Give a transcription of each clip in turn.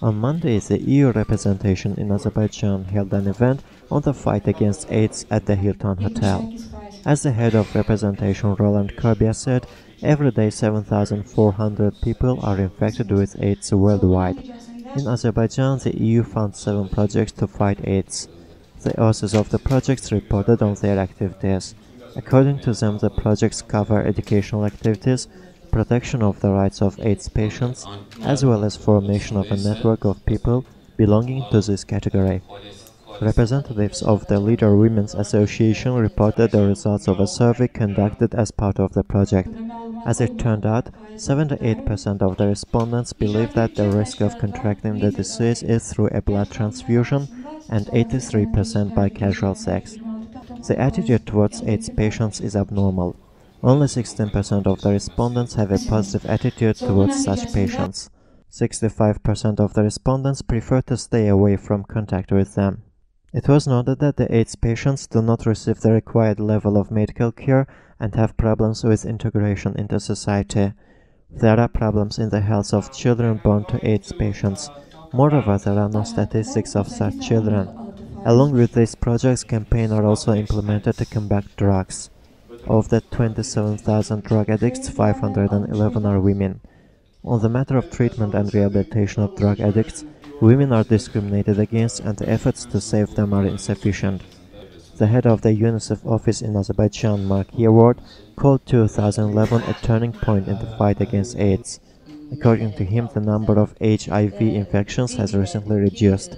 On Monday, the EU representation in Azerbaijan held an event on the fight against AIDS at the Hilton Hotel. As the head of representation Roland Korbia said, every day 7,400 people are infected with AIDS worldwide. In Azerbaijan, the EU funds 7 projects to fight AIDS. The authors of the projects reported on their activities. According to them, the projects cover educational activities, protection of the rights of AIDS patients, as well as formation of a network of people belonging to this category. Representatives of the Leader Women's Association reported the results of a survey conducted as part of the project. As it turned out, 78% of the respondents believe that the risk of contracting the disease is through a blood transfusion and 83% by casual sex. The attitude towards AIDS patients is abnormal. Only 16% of the respondents have a positive attitude towards such patients. 65% of the respondents prefer to stay away from contact with them. It was noted that the AIDS patients do not receive the required level of medical care and have problems with integration into society. There are problems in the health of children born to AIDS patients. Moreover, there are no statistics of such children. Along with these projects, campaigns are also implemented to combat drugs. Of the 27,000 drug addicts, 511 are women. On the matter of treatment and rehabilitation of drug addicts, women are discriminated against and the efforts to save them are insufficient. The head of the UNICEF office in Azerbaijan, Mark Yearwood, called 2011 a turning point in the fight against AIDS. According to him, the number of HIV infections has recently reduced.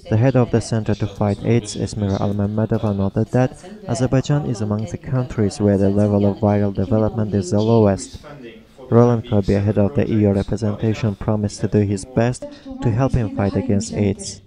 The head of the Center to Fight AIDS, Esmira Almamedova, noted that Azerbaijan is among the countries where the level of viral development is the lowest. Roland Korbia, head of the EU representation, promised to do his best to help him fight against AIDS.